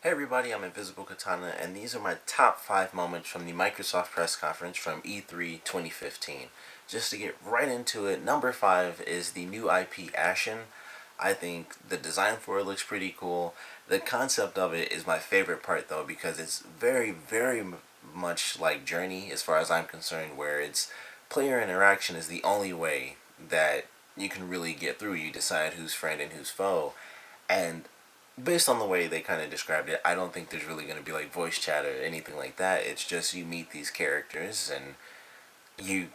Hey everybody, I'm Invisible Katana, and these are my top 5 moments from the Microsoft press conference from E3 2015. Just to get right into it, number 5 is the new IP Ashen. I think the design for it looks pretty cool. The concept of it is my favorite part though, because it's very much like Journey as far as I'm concerned, where it's player interaction is the only way that you can really get through. You decide who's friend and who's foe. And based on the way they kind of described it, I don't think there's really going to be like voice chat or anything like that. It's just you meet these characters and you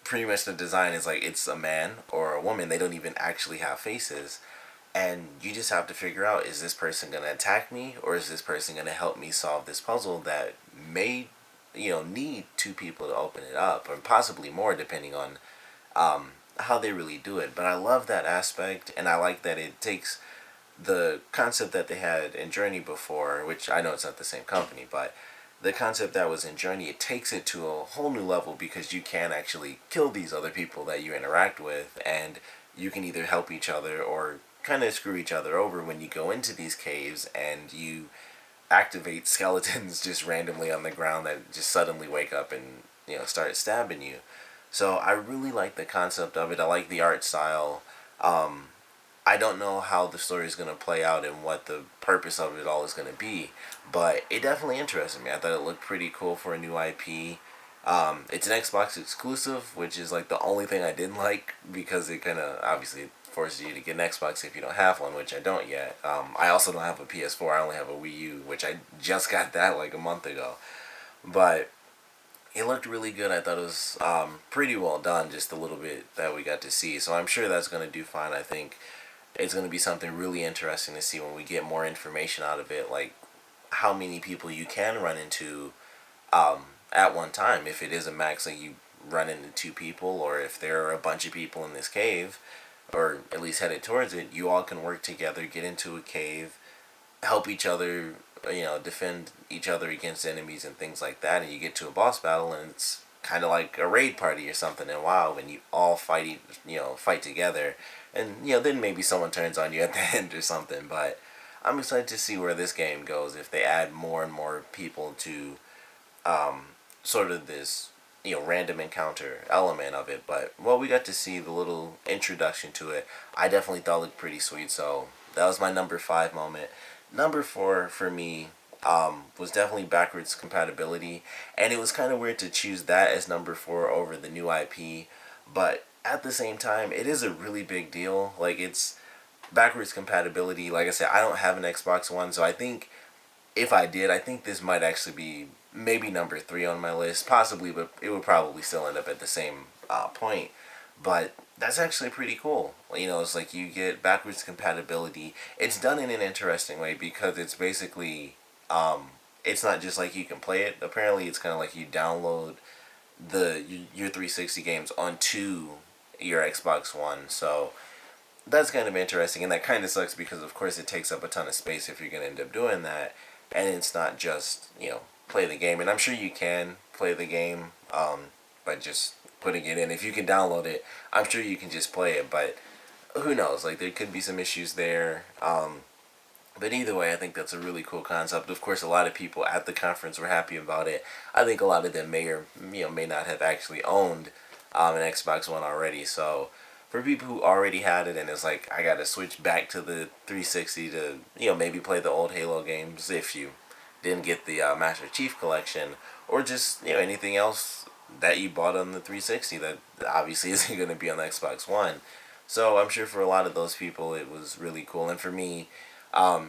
pretty much the design is like it's a man or a woman. They don't even actually have faces. And you just have to figure out, is this person going to attack me or is this person going to help me solve this puzzle that may, need two people to open it up or possibly more depending on how they really do it. But I love that aspect, and I like that it takes the concept that they had in Journey before, which I know it's not the same company, but the concept that was in Journey, it takes it to a whole new level because you can actually kill these other people that you interact with, and you can either help each other or kind of screw each other over when you go into these caves and you activate skeletons just randomly on the ground that just suddenly wake up and start stabbing you. So I really like the concept of it. I like the art style. Um, I don't know how the story is going to play out and what the purpose of it all is going to be, but it definitely interested me. I thought it looked pretty cool for a new IP. It's an Xbox exclusive, which is like the only thing I didn't like because it kind of obviously forces you to get an Xbox if you don't have one, which I don't yet. I also don't have a PS4. I only have a Wii U, which I just got that like a month ago. But it looked really good. I thought it was pretty well done, just a little bit that we got to see. So I'm sure that's going to do fine. I think it's going to be something really interesting to see when we get more information out of it, like how many people you can run into at one time. If it is a max, like you run into two people, or if there are a bunch of people in this cave, or at least headed towards it, you all can work together, get into a cave, help each other, defend each other against enemies and things like that, and you get to a boss battle, and it's kind of like a raid party or something in WoW when you all fight together, and then maybe someone turns on you at the end or something. But I'm excited to see where this game goes if they add more and more people to sort of this random encounter element of it. But well, we got to see the little introduction to it. I definitely thought it looked pretty sweet, so that was my number 5 moment. Number 4 for me was definitely backwards compatibility, and it was kind of weird to choose that as number 4 over the new IP, but at the same time, it is a really big deal. Like, it's backwards compatibility. Like I said, I don't have an Xbox One, so I think if I did, I think this might actually be maybe number 3 on my list, possibly, but it would probably still end up at the same point. But that's actually pretty cool. It's like you get backwards compatibility. It's done in an interesting way because it's basically, it's not just like you can play it. Apparently, it's kind of like you download your 360 games onto your Xbox One. So that's kind of interesting, and that kind of sucks because of course it takes up a ton of space if you're going to end up doing that, and it's not just play the game. And I'm sure you can play the game by just putting it in. If you can download it, I'm sure you can just play it, but who knows, like there could be some issues there. But either way, I think that's a really cool concept. Of course, a lot of people at the conference were happy about it. I think a lot of them may or may not have actually owned an Xbox One already. So for people who already had it and it's like I got to switch back to the 360 to maybe play the old Halo games if you didn't get the Master Chief Collection, or just anything else that you bought on the 360 that obviously isn't going to be on the Xbox One. So I'm sure for a lot of those people it was really cool, and for me,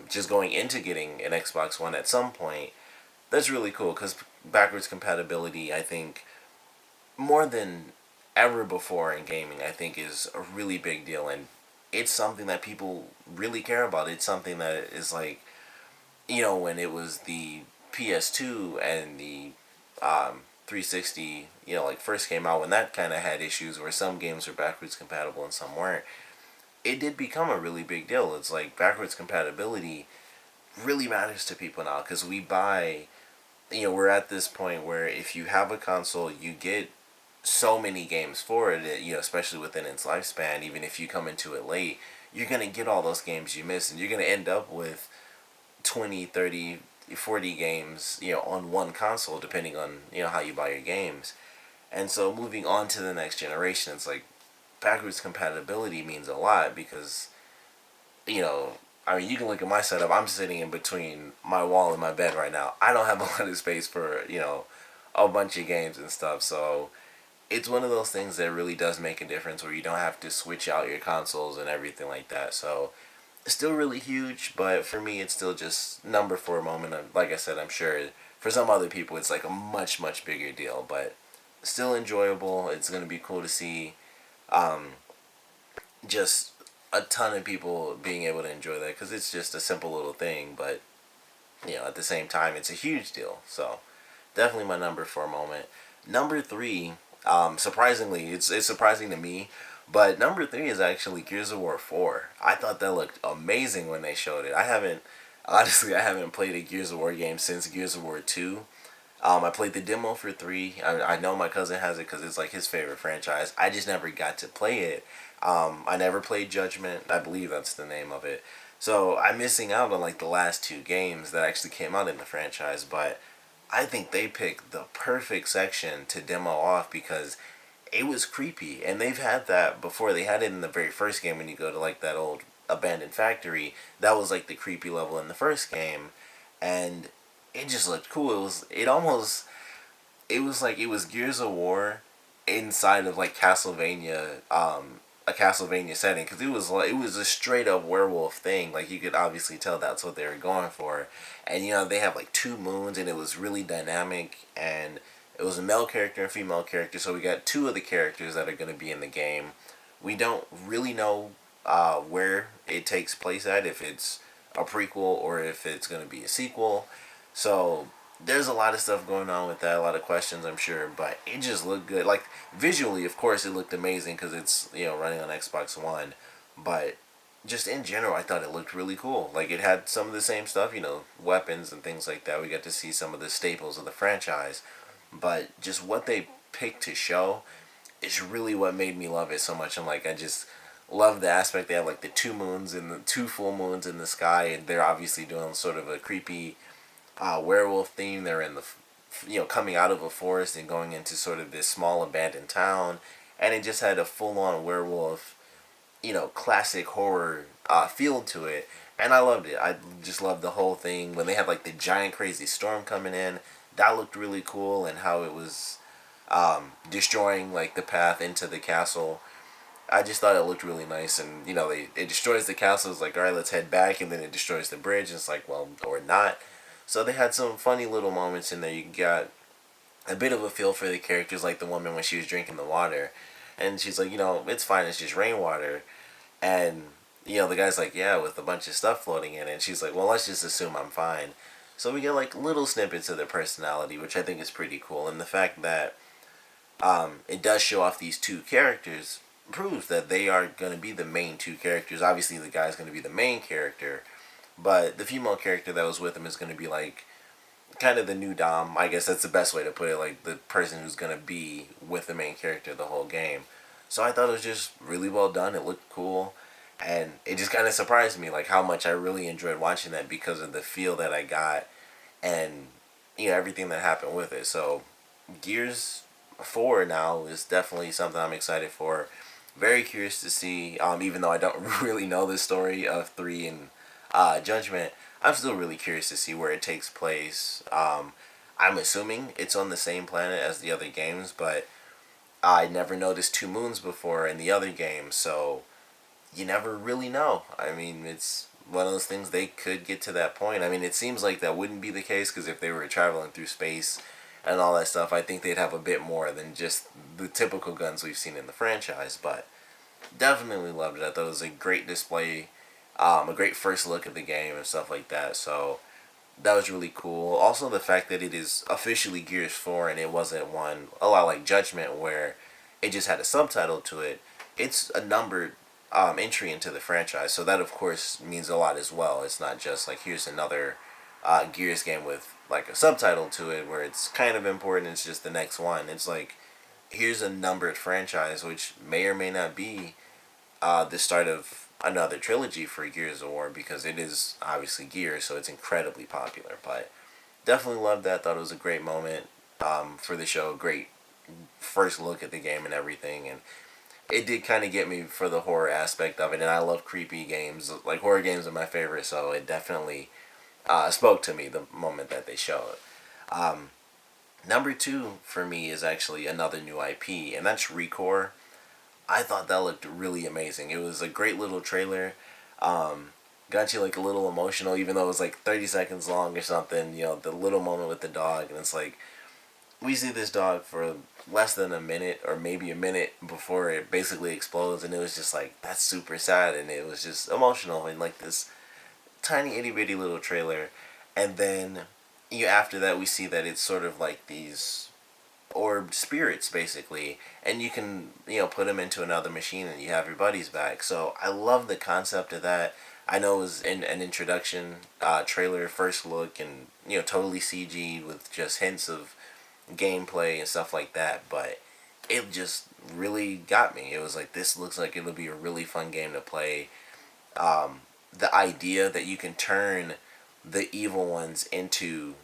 just going into getting an Xbox One at some point, that's really cool because backwards compatibility, I think, more than ever before in gaming, I think is a really big deal, and it's something that people really care about. It's something that is like, when it was the PS2 and the 360, like first came out, when that kind of had issues where some games were backwards compatible and some weren't, it did become a really big deal. It's like backwards compatibility really matters to people now because we're at this point where if you have a console, you get so many games for it, especially within its lifespan. Even if you come into it late, you're going to get all those games you missed, and you're going to end up with 20, 30, 40 games, on one console, depending on how you buy your games. And so moving on to the next generation, it's like backwards compatibility means a lot because you know, I mean, you can look at my setup. I'm sitting in between my wall and my bed right now. I don't have a lot of space for, a bunch of games and stuff. So it's one of those things that really does make a difference where you don't have to switch out your consoles and everything like that. So it's still really huge, but for me, it's still just number four moment. Like I said, I'm sure for some other people, it's like a much, much bigger deal, but still enjoyable. It's going to be cool to see. Um, just a ton of people being able to enjoy that because it's just a simple little thing, but at the same time, it's a huge deal. So definitely my number four moment. Number three, surprisingly, it's surprising to me, but number three is actually Gears of War 4. I thought that looked amazing when they showed it. I haven't played a Gears of War game since Gears of War 2. I played the demo for 3. I know my cousin has it because it's like his favorite franchise. I just never got to play it. I never played Judgment. I believe that's the name of it. So I'm missing out on like the last two games that actually came out in the franchise. But I think they picked the perfect section to demo off because it was creepy. And they've had that before. They had it in the very first game when you go to like that old abandoned factory. That was like the creepy level in the first game. And it just looked cool. It was like it was Gears of War inside of like Castlevania, a Castlevania setting because it was a straight up werewolf thing. Like you could obviously tell that's what they were going for, and they have like two moons and it was really dynamic and it was a male character and female character. So we got two of the characters that are going to be in the game. We don't really know where it takes place at, if it's a prequel or if it's going to be a sequel. So there's a lot of stuff going on with that, a lot of questions, I'm sure, but it just looked good. Like visually, of course, it looked amazing because it's running on Xbox One, but just in general, I thought it looked really cool. Like it had some of the same stuff, weapons and things like that. We got to see some of the staples of the franchise, but just what they picked to show is really what made me love it so much. I'm like, I just love the aspect they have, like the two moons and the two full moons in the sky, and they're obviously doing sort of a creepy werewolf theme. They're in the, coming out of a forest and going into sort of this small abandoned town, and it just had a full on werewolf, classic horror feel to it, and I loved it. I just loved the whole thing when they had like the giant crazy storm coming in. That looked really cool, and how it was destroying like the path into the castle. I just thought it looked really nice, and it destroys the castle. It's like, all right, let's head back, and then it destroys the bridge. And it's like, well, or not. So they had some funny little moments in there. You got a bit of a feel for the characters, like the woman when she was drinking the water, and she's like, it's fine, it's just rainwater, and the guy's like, yeah, with a bunch of stuff floating in it, and she's like, well, let's just assume I'm fine. So we get like little snippets of their personality, which I think is pretty cool, and the fact that it does show off these two characters proves that they are going to be the main two characters. Obviously, the guy's going to be the main character, but the female character that was with him is going to be like kind of the new Dom. I guess that's the best way to put it. Like the person who's going to be with the main character the whole game. So I thought it was just really well done. It looked cool. And it just kind of surprised me like how much I really enjoyed watching that because of the feel that I got and everything that happened with it. So Gears 4 now is definitely something I'm excited for. Very curious to see, even though I don't really know the story of 3 and Judgment, I'm still really curious to see where it takes place. I'm assuming it's on the same planet as the other games, but I never noticed two moons before in the other games, so you never really know. I mean, it's one of those things, they could get to that point. I mean, it seems like that wouldn't be the case because if they were traveling through space and all that stuff, I think they'd have a bit more than just the typical guns we've seen in the franchise. But definitely loved it. I thought it was a great display, a great first look at the game and stuff like that. So that was really cool. Also, the fact that it is officially Gears 4 and it wasn't one a lot like Judgment where it just had a subtitle to it. It's a numbered entry into the franchise, so that of course means a lot as well. It's not just like here's another Gears game with like a subtitle to it where it's kind of important. It's just the next one. It's like here's a numbered franchise which may or may not be the start of another trilogy for Gears of War because it is obviously Gears, so it's incredibly popular. But definitely loved that. Thought it was a great moment for the show. Great first look at the game and everything, and it did kind of get me for the horror aspect of it. And I love creepy games. Like horror games are my favorite, so it definitely spoke to me the moment that they show it. Number two for me is actually another new IP, and that's Recore. I thought that looked really amazing. It was a great little trailer. Um, got you like a little emotional, even though it was like 30 seconds long or something. You know, the little moment with the dog, and it's like we see this dog for less than a minute or maybe a minute before it basically explodes, and it was just like that's super sad, and it was just emotional and like this tiny itty bitty little trailer, and then after that we see that it's sort of like these orbed spirits basically, and you can put them into another machine and you have your buddies back. So I love the concept of that. I know it was in an introduction trailer, first look, and totally CG with just hints of gameplay and stuff like that, but it just really got me. It was like, this looks like it'll be a really fun game to play. The idea that you can turn the evil ones into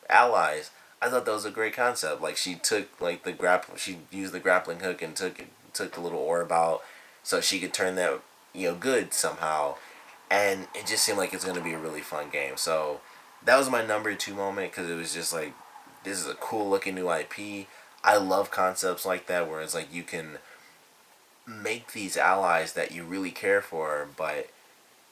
allies, I thought that was a great concept. Like she took like she used the grappling hook and took the little orb out so she could turn that good somehow, and it just seemed like it's gonna be a really fun game. So that was my number two moment because it was just like, this is a cool looking new IP. I love concepts like that where it's like you can make these allies that you really care for, but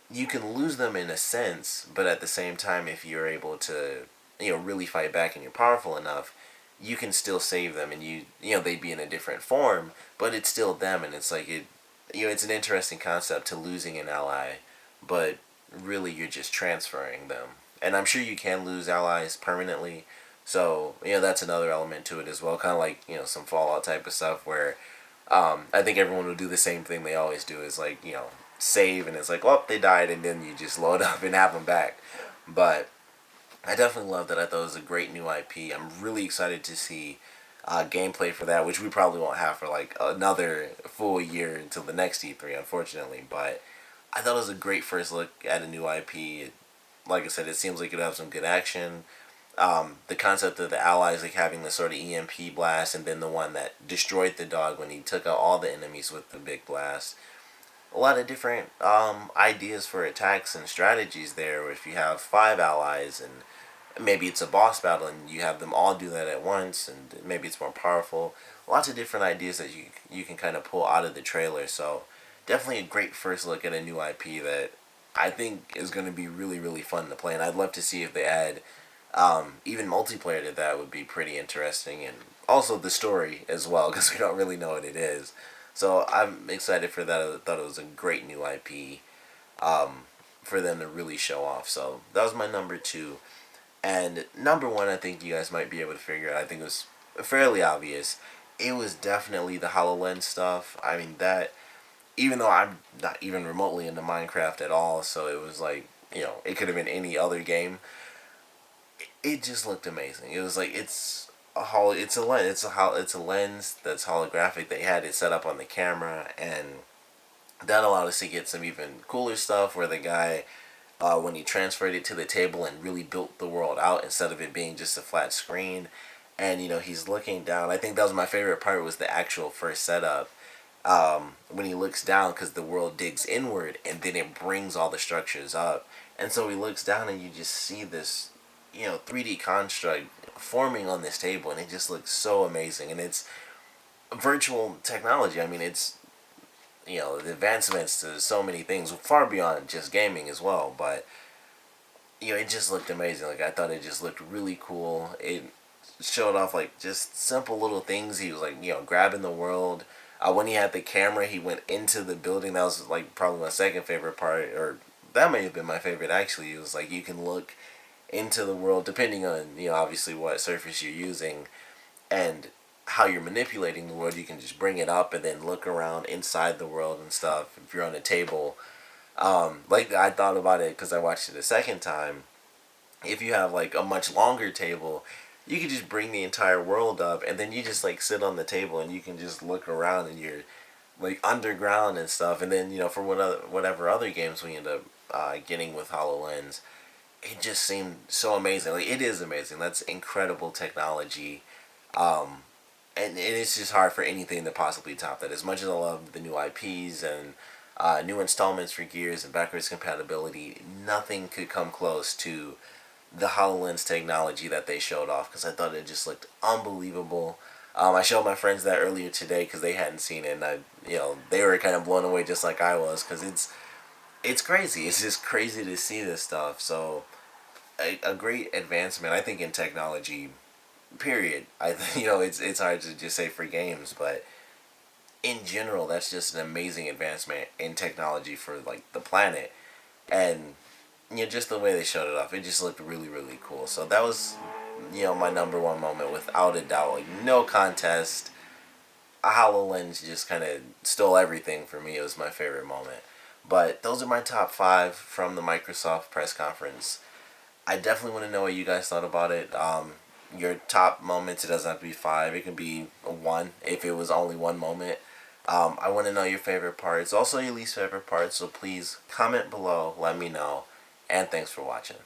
you can lose them in a sense, but at the same time, if you're able to, really fight back and you're powerful enough, you can still save them, and they'd be in a different form, but it's still them, and it's like it's an interesting concept to losing an ally, but really you're just transferring them, and I'm sure you can lose allies permanently, so that's another element to it as well, kind of like some Fallout type of stuff where I think everyone will do the same thing they always do is like save, and it's like, oh, they died, and then you just load up and have them back. But I definitely love that. I thought it was a great new IP. I'm really excited to see gameplay for that, which we probably won't have for like another full year until the next E3, unfortunately. But I thought it was a great first look at a new IP. Like I said, it seems like it'll have some good action. The concept of the allies like having the sort of EMP blast, and then the one that destroyed the dog when he took out all the enemies with the big blast. A lot of different ideas for attacks and strategies there. If you have five allies and maybe it's a boss battle and you have them all do that at once, and maybe it's more powerful. Lots of different ideas that you can kind of pull out of the trailer. So definitely a great first look at a new IP that I think is going to be really, really fun to play. And I'd love to see if they add even multiplayer to that. Would be pretty interesting, and also the story as well, because we don't really know what it is. So I'm excited for that. I thought it was a great new IP for them to really show off. So that was my number two. And number one, I think you guys might be able to figure out. I think it was fairly obvious. It was definitely the HoloLens stuff. I mean, that, even though I'm not even remotely into Minecraft at all, so it was like, it could have been any other game. It just looked amazing. It was like, it's a lens. It's a lens that's holographic. They had it set up on the camera, and that allowed us to get some even cooler stuff where the guy, when he transferred it to the table and really built the world out instead of it being just a flat screen, and he's looking down. I think that was my favorite part, was the actual first setup, when he looks down, because the world digs inward and then it brings all the structures up, and so he looks down and you just see this 3D construct forming on this table, and it just looks so amazing. And it's virtual technology. I mean, it's the advancements to so many things far beyond just gaming as well, but it just looked amazing. Like, I thought it just looked really cool. It showed off like just simple little things. He was like grabbing the world. When he had the camera, he went into the building. That was like probably my second favorite part, or that may have been my favorite actually. It was like you can look into the world depending on obviously what surface you're using and how you're manipulating the world. You can just bring it up and then look around inside the world and stuff. If you're on a table, like I thought about it because I watched it a second time. If you have like a much longer table, you can just bring the entire world up, and then you just like sit on the table and you can just look around, and you're like underground and stuff. And then for whatever other games we end up getting with HoloLens, it just seemed so amazing. Like, it is amazing. That's incredible technology. And it's just hard for anything to possibly top that. As much as I love the new IPs and new installments for Gears and backwards compatibility, nothing could come close to the HoloLens technology that they showed off, because I thought it just looked unbelievable. I showed my friends that earlier today because they hadn't seen it, and they were kind of blown away just like I was, because it's crazy. It's just crazy to see this stuff. So a great advancement, I think, in technology. Period. It's hard to just say for games, but in general, that's just an amazing advancement in technology for like the planet, and just the way they showed it off, it just looked really, really cool. So that was, my number one moment without a doubt. Like, no contest. HoloLens just kind of stole everything for me. It was my favorite moment. But those are my top five from the Microsoft press conference. I definitely want to know what you guys thought about it. Your top moments, it doesn't have to be five. It can be a one if it was only one moment. I want to know your favorite parts, also your least favorite parts. So please comment below, let me know. And thanks for watching.